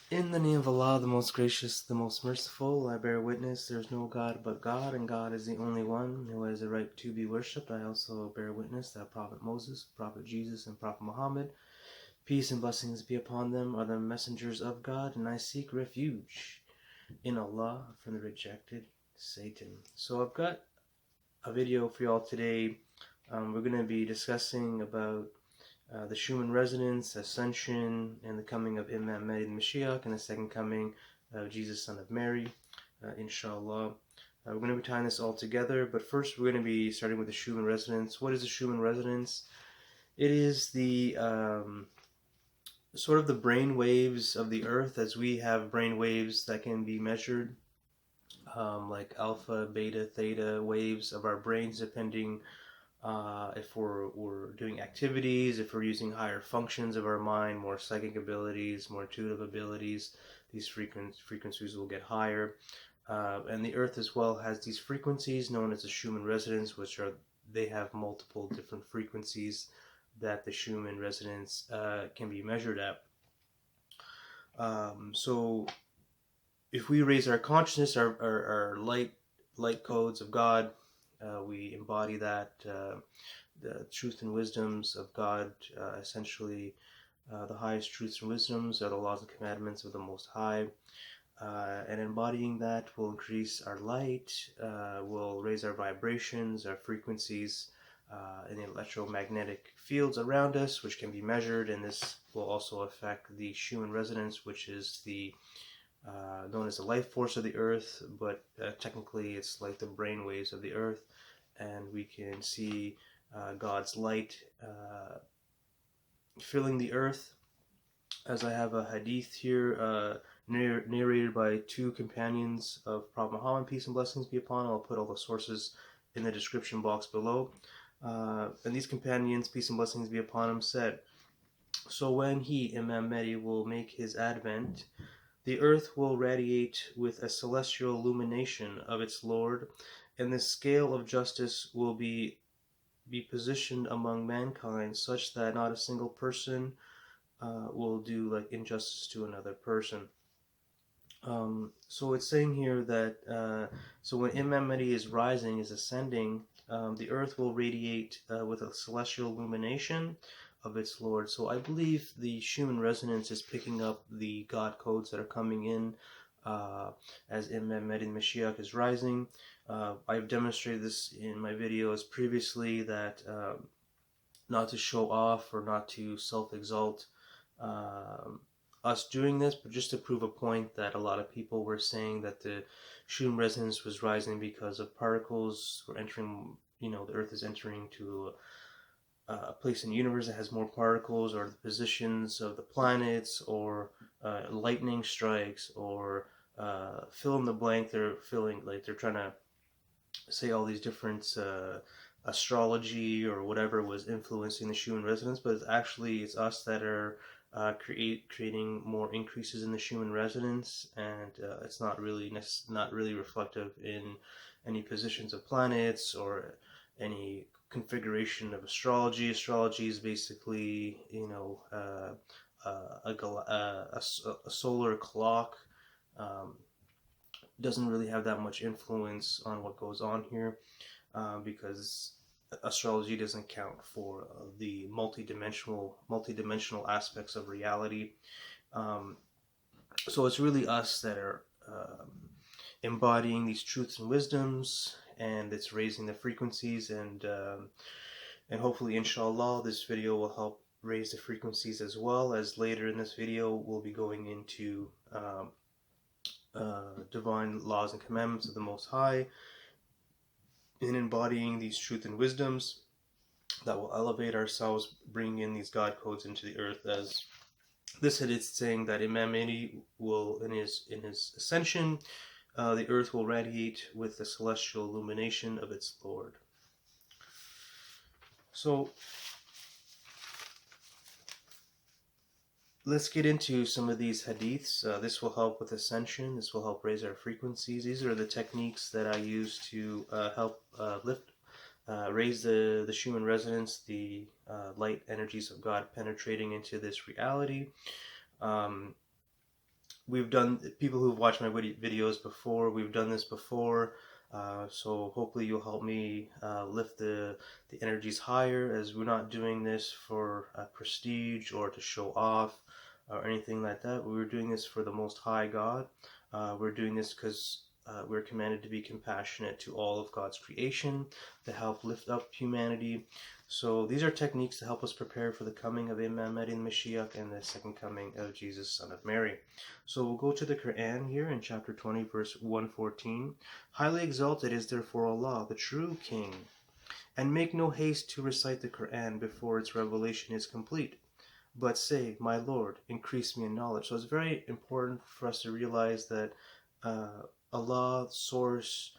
In the name of Allah, the most gracious, the most merciful, I bear witness there is no God but God, and God is the only one who has the right to be worshipped. I also bear witness that Prophet Moses, Prophet Jesus, and Prophet Muhammad, peace and blessings be upon them, are the messengers of God, and I seek refuge in Allah from the rejected Satan. So I've got a video for y'all today. We're going to be discussing about the Schumann resonance, Ascension, and the coming of Imam Mahdi the Mashiach, and the second coming of Jesus, son of Mary, inshallah. We're going to be tying this all together, but first we're going to be starting with the Schumann resonance. What is the Schumann resonance? It is the sort of the brain waves of the earth, as we have brain waves that can be measured, like alpha, beta, theta waves of our brains, depending if we're doing activities, if we're using higher functions of our mind, more psychic abilities, more intuitive abilities, these frequencies will get higher. And the earth as well has these frequencies known as the Schumann resonance, which are, they have multiple different frequencies that the Schumann resonance can be measured at. So if we raise our consciousness, our light codes of God, we embody that, the truth and wisdoms of God, essentially the highest truths and wisdoms are the laws and commandments of the Most High, and embodying that will increase our light, will raise our vibrations, our frequencies, in the electromagnetic fields around us, which can be measured, and this will also affect the Schumann resonance, which is the known as the life force of the earth, but technically it's like the brain waves of the earth, and we can see God's light filling the earth. As I have a hadith here narrated by two companions of Prophet Muhammad, peace and blessings be upon him. I'll put all the sources in the description box below. And these companions, peace and blessings be upon him, said, "So when he, Imam Mahdi, will make his advent, the earth will radiate with a celestial illumination of its Lord, and the scale of justice will be positioned among mankind such that not a single person will do like injustice to another person." So it's saying here that so when Imam Mahdi is rising, is ascending, the earth will radiate with a celestial illumination of its Lord. So I believe the Schumann resonance is picking up the God codes that are coming in as Imam Mahdi Mashiach is rising. I've demonstrated this in my videos previously, that not to show off or not to self-exalt us doing this, but just to prove a point that a lot of people were saying that the Schumann resonance was rising because of particles were entering, the Earth is entering to a place in the universe that has more particles, or the positions of the planets, or lightning strikes, or fill in the blank. They're feeling like they're trying to say all these different astrology or whatever was influencing the Schumann resonance, but it's us that are creating more increases in the Schumann resonance, and it's not really reflective in any positions of planets or any configuration of astrology. Astrology is basically, a solar clock. Doesn't really have that much influence on what goes on here, because astrology doesn't count for the multidimensional aspects of reality. So it's really us that are embodying these truths and wisdoms, and it's raising the frequencies, and hopefully, inshallah, this video will help raise the frequencies, as well as later in this video we'll be going into divine laws and commandments of the Most High, in embodying these truth and wisdoms that will elevate ourselves, bring in these God codes into the earth, as this hadith is saying that Imam Mahdi will, in his ascension, the earth will radiate with the celestial illumination of its Lord. So let's get into some of these hadiths. This will help with ascension. This will help raise our frequencies. These are the techniques that I use to help raise the Schumann resonance, the light energies of God penetrating into this reality. we've done, people who've watched my videos before, we've done this before. So hopefully you'll help me lift the energies higher, as we're not doing this for prestige or to show off or anything like that. We're doing this for the Most High God. We're doing this because we're commanded to be compassionate to all of God's creation, to help lift up humanity. So these are techniques to help us prepare for the coming of Imam Mahdi the Mashiach and the second coming of Jesus, son of Mary. So we'll go to the Quran here in chapter 20, verse 114. Highly exalted is therefore Allah, the true King, and make no haste to recite the Quran before its revelation is complete. But say, my Lord, increase me in knowledge. So it's very important for us to realize that Allah, source,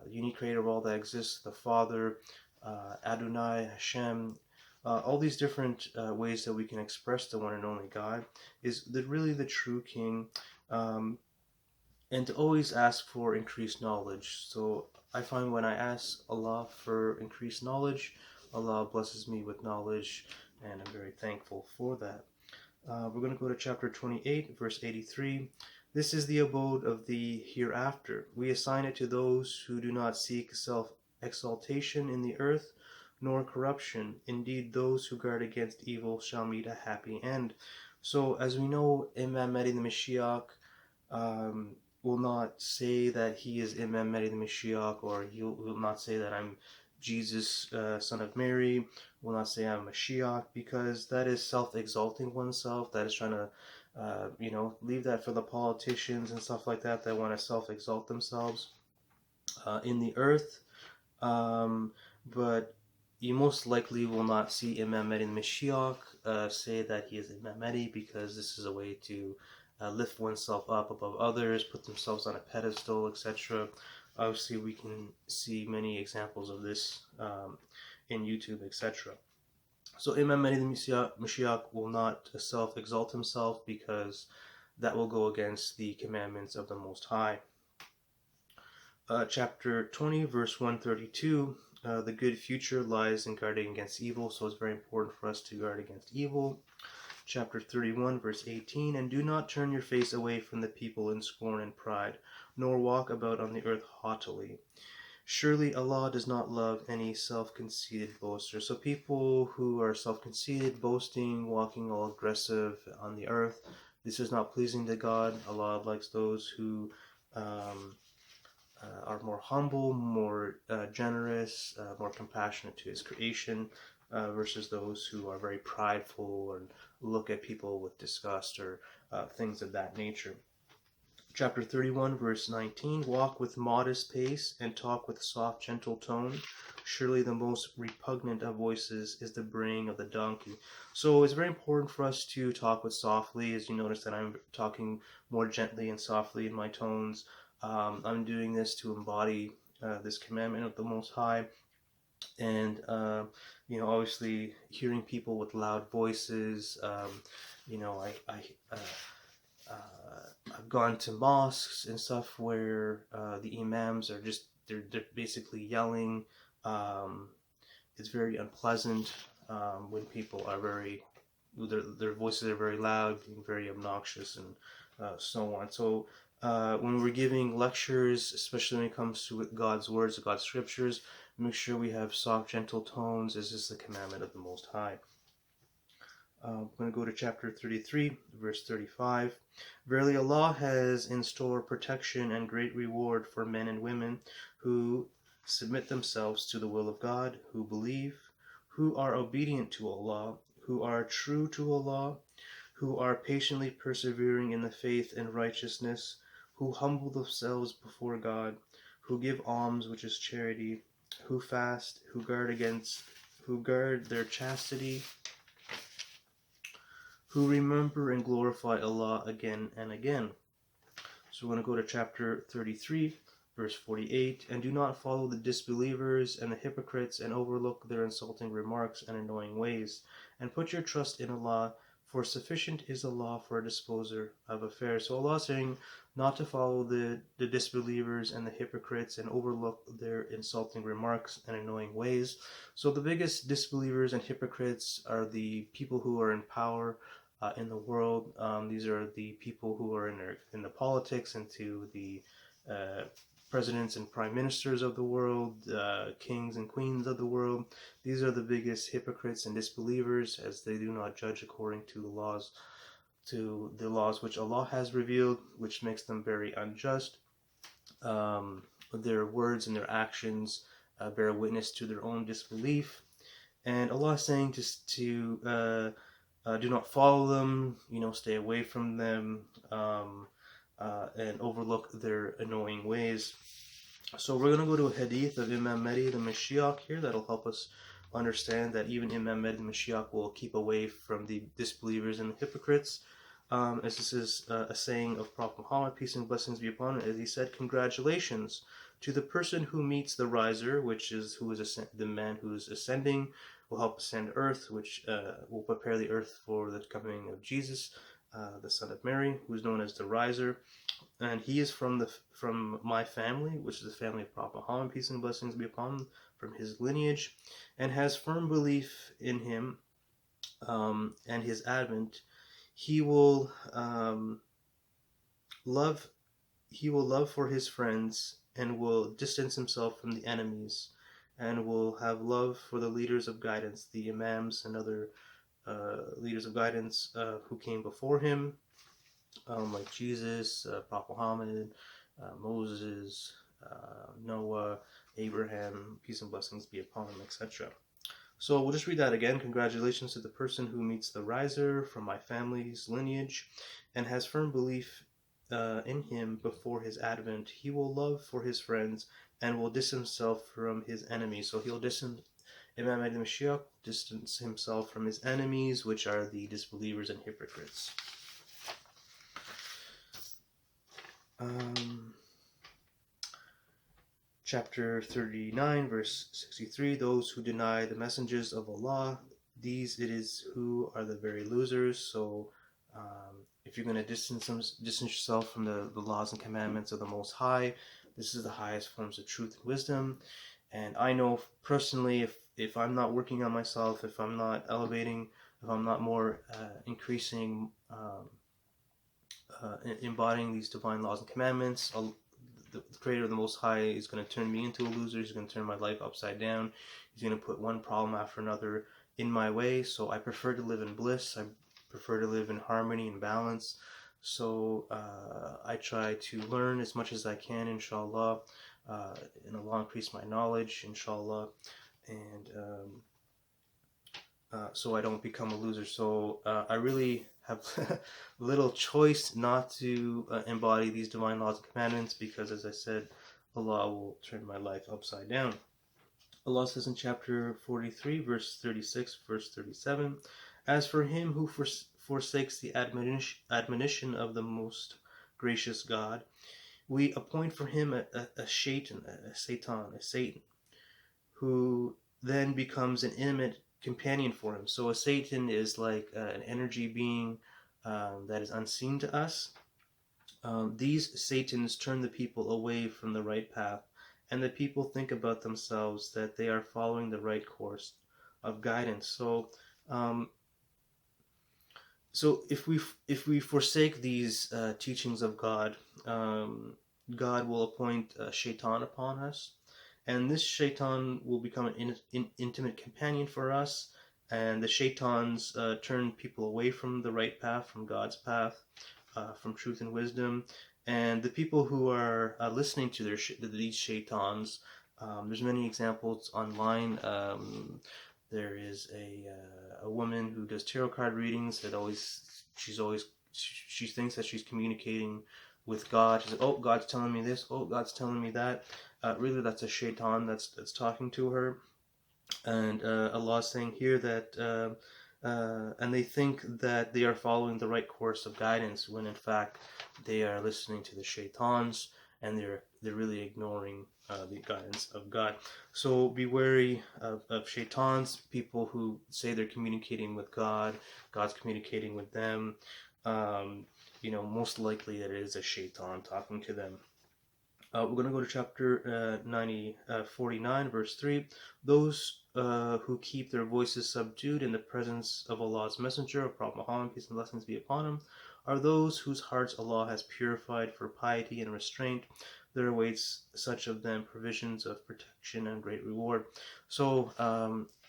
unique creator of all that exists, the Father, Adonai, Hashem, all these different ways that we can express the one and only God, is really the true King, and to always ask for increased knowledge. So I find when I ask Allah for increased knowledge, Allah blesses me with knowledge, and I'm very thankful for that. We're going to go to chapter 28, verse 83. This is the abode of the hereafter. We assign it to those who do not seek self-exaltation in the earth, nor corruption. Indeed, those who guard against evil shall meet a happy end. So, as we know, Imam Mahdi the Mashiach will not say that he is Imam Mahdi the Mashiach, or he will not say that I'm Jesus, son of Mary, will not say I'm Mashiach, because that is self-exalting oneself. That is trying to, leave that for the politicians and stuff like that that want to self-exalt themselves in the earth. But you most likely will not see Imam Mahdi the Mashiach say that he is Imam Mahdi, because this is a way to lift oneself up above others, put themselves on a pedestal, etc. Obviously, we can see many examples of this in YouTube, etc. So Imam Mahdi the Mashiach will not self-exalt himself, because that will go against the commandments of the Most High. Chapter 20, verse 132, the good future lies in guarding against evil, so it's very important for us to guard against evil. Chapter 31, verse 18, and do not turn your face away from the people in scorn and pride, nor walk about on the earth haughtily. Surely Allah does not love any self-conceited boaster. So people who are self-conceited, boasting, walking all aggressive on the earth, this is not pleasing to God. Allah likes those who are more humble, more generous, more compassionate to His creation, versus those who are very prideful and look at people with disgust or things of that nature. Chapter 31, verse 19, walk with modest pace and talk with soft, gentle tone. Surely the most repugnant of voices is the braying of the donkey. So it's very important for us to talk with softly. As you notice that I'm talking more gently and softly in my tones. I'm doing this to embody this commandment of the Most High. And, obviously hearing people with loud voices, I've gone to mosques and stuff where the imams are just, they're basically yelling. It's very unpleasant when people are their voices are very loud, being very obnoxious, and so on. So when we're giving lectures, especially when it comes to God's words, God's scriptures, make sure we have soft, gentle tones, as is the commandment of the Most High. I'm going to go to chapter 33, verse 35. Verily, Allah has in store protection and great reward for men and women who submit themselves to the will of God, who believe, who are obedient to Allah, who are true to Allah, who are patiently persevering in the faith and righteousness, who humble themselves before God, who give alms, which is charity, who fast, who guard their chastity, who remember and glorify Allah again and again. So we're going to go to chapter 33, verse 48. And do not follow the disbelievers and the hypocrites, and overlook their insulting remarks and annoying ways. And put your trust in Allah, for sufficient is Allah for a disposer of affairs. So Allah is saying not to follow the disbelievers and the hypocrites and overlook their insulting remarks and annoying ways. So the biggest disbelievers and hypocrites are the people who are in power, in the world. These are the people who are in the politics, into the presidents and prime ministers of the world, kings and queens of the world. These are the biggest hypocrites and disbelievers, as they do not judge according to the laws which Allah has revealed, which makes them very unjust. Their words and their actions bear witness to their own disbelief. And Allah is saying to do not follow them, stay away from them, and overlook their annoying ways. So we're going to go to a hadith of Imam Mahdi, the Mashiach here, that'll help us understand that even Imam Mahdi, the Mashiach, will keep away from the disbelievers and the hypocrites. As this is a saying of Prophet Muhammad, peace and blessings be upon him, as he said, congratulations to the person who meets the riser, which is the man who is ascending, will help ascend earth, which will prepare the earth for the coming of Jesus, the son of Mary, who is known as the riser. And he is from my family, which is the family of Prophet Muhammad, peace and blessings be upon him, from his lineage, and has firm belief in him and his advent. He will love for his friends, and will distance himself from the enemies, and will have love for the leaders of guidance, the imams and other leaders of guidance who came before him, like Jesus, Prophet Muhammad, Moses, Noah, Abraham, peace and blessings be upon him, etc. So we'll just read that again. Congratulations to the person who meets the riser from my family's lineage and has firm belief in him before his advent. He will love for his friends and will distance himself from his enemies. So he'll Imam Mahdi Mashiach distance himself from his enemies, which are the disbelievers and hypocrites. Chapter 39, verse 63, those who deny the messengers of Allah, these it is who are the very losers. So if you're going to distance yourself from the laws and commandments of the Most High, this is the highest forms of truth and wisdom. And I know personally, if I'm not working on myself, if I'm not elevating, if I'm not more increasing, embodying these divine laws and commandments, the Creator of the Most High is going to turn me into a loser. He's going to turn my life upside down. He's going to put one problem after another in my way. So I prefer to live in bliss. I prefer to live in harmony and balance. So I try to learn as much as I can, inshallah, and Allah increase my knowledge, inshallah, and so I don't become a loser. So I really have little choice not to embody these divine laws and commandments, because, as I said, Allah will turn my life upside down. Allah says in chapter 43, verse 36, verse 37, as for him who forsakes the admonition of the most gracious God, we appoint for him a Satan, who then becomes an intimate companion for him. So a Satan is like an energy being that is unseen to us. These Satans turn the people away from the right path, and the people think about themselves that they are following the right course of guidance. So if we forsake these teachings of God, God will appoint a shaitan upon us, and this shaitan will become an intimate companion for us. And the shaitans turn people away from the right path, from God's path, from truth and wisdom. And the people who are listening to these shaitans, there's many examples online. There is a woman who does tarot card readings that she thinks that she's communicating with God. She says, "Oh, God's telling me this. Oh, God's telling me that." Really, that's a shaitan that's talking to her. And Allah is saying here that, and they think that they are following the right course of guidance, when in fact they are listening to the shaitans, and they're really ignoring the guidance of God. So be wary of shaitans, people who say they're communicating with God, God's communicating with them. Most likely it is a shaitan talking to them. We're going to go to chapter 49, verse 3. Those who keep their voices subdued in the presence of Allah's Messenger, of Prophet Muhammad, peace and blessings be upon him, are those whose hearts Allah has purified for piety and restraint. There awaits such of them provisions of protection and great reward. So,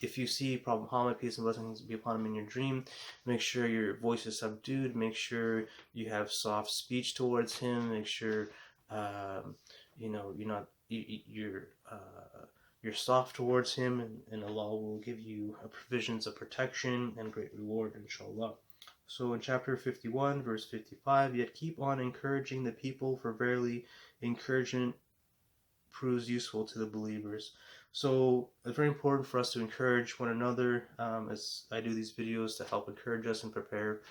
if you see Prophet Muhammad, peace and blessings be upon him, in your dream, make sure your voice is subdued. Make sure you have soft speech towards him. Make sure you're not you're soft towards him, and Allah will give you provisions of protection and great reward, inshallah. So in chapter 51, verse 55, yet keep on encouraging the people, for verily encouragement proves useful to the believers. So it's very important for us to encourage one another, as I do these videos to help encourage us and prepare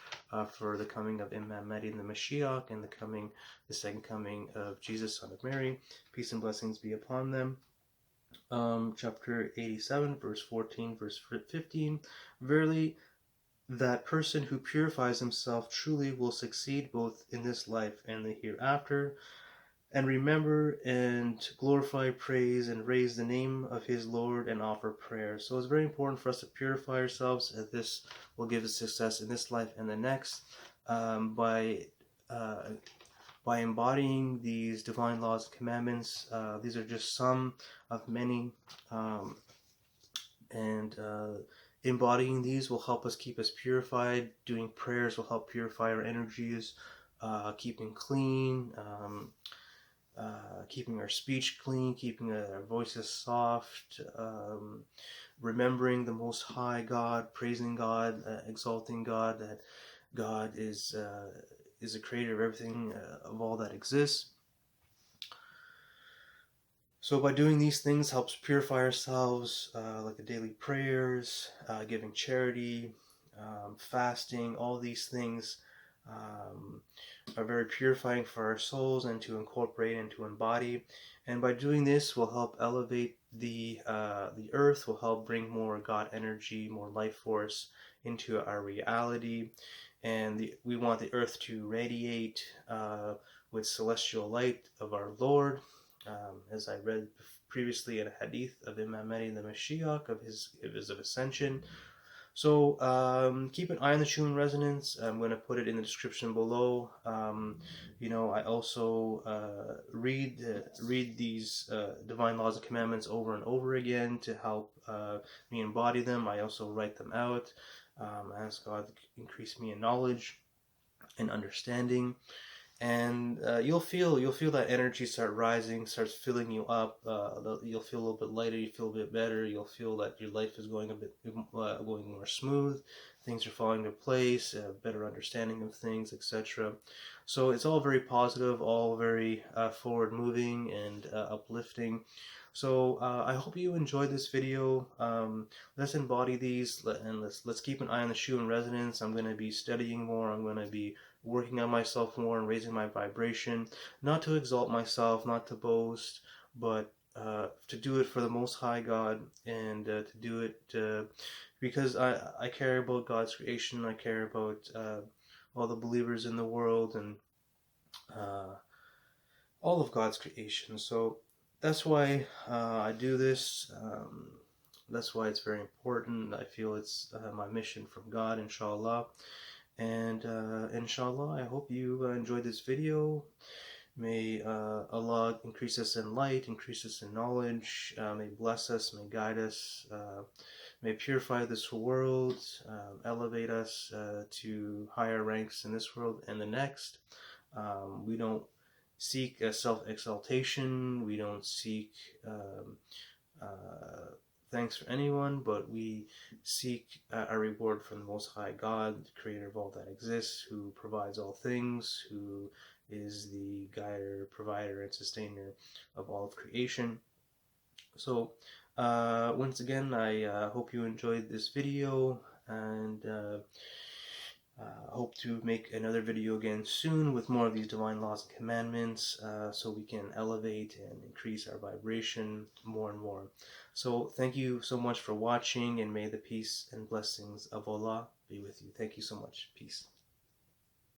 for the coming of Imam Mahdi and the Mashiach, and the second coming of Jesus, son of Mary. Peace and blessings be upon them. Chapter 87, verse 14, verse 15. Verily, that person who purifies himself truly will succeed both in this life and the hereafter, and remember and glorify, praise, and raise the name of his Lord and offer prayer. So it's very important for us to purify ourselves, and this will give us success in this life and the next, by embodying these divine laws and commandments. These are just some of many, and embodying these will help us keep us purified. Doing prayers will help purify our energies, keeping clean, keeping our speech clean, keeping our voices soft, remembering the Most High God, praising God, exalting God, that God is the creator of everything, of all that exists. So by doing these things helps purify ourselves, like the daily prayers, giving charity, fasting. All these things are very purifying for our souls, and to incorporate and to embody. And by doing this, will help elevate the earth, will help bring more God energy, more life force into our reality. And we want the earth to radiate with celestial light of our Lord. As I read previously in a hadith of Imam Mahdi and the Mashiach, of his Ascension. So keep an eye on the Schumann resonance. I'm going to put it in the description below. I also read these divine laws and commandments over and over again to help me embody them. I also write them out. Ask God to increase me in knowledge and understanding. And you'll feel that energy start rising, starts filling you up. You'll feel a little bit lighter. You feel a bit better. You'll feel that your life is going going more smooth. Things are falling into place. Better understanding of things, etc. So it's all very positive, all very forward moving and uplifting. So I hope you enjoyed this video. Let's embody these, and let's keep an eye on the Schumann resonance. I'm going to be studying more. I'm going to be working on myself more and raising my vibration, not to exalt myself, not to boast, but to do it for the Most High God, and to do it because I care about God's creation. I care about all the believers in the world, and all of God's creation. So that's why I do this. That's why it's very important. I feel it's my mission from God, inshallah. And inshallah, I hope you enjoyed this video. May Allah increase us in light, increase us in knowledge, may bless us, may guide us, may purify this world, elevate us to higher ranks in this world and the next. We don't seek self-exaltation, we don't seek thanks for anyone, but we seek a reward from the Most High God, the creator of all that exists, who provides all things, who is the guider, provider, and sustainer of all of creation. So once again, I hope you enjoyed this video, and hope to make another video again soon with more of these divine laws and commandments, so we can elevate and increase our vibration more and more. So thank you so much for watching, and may the peace and blessings of Allah be with you. Thank you so much. Peace.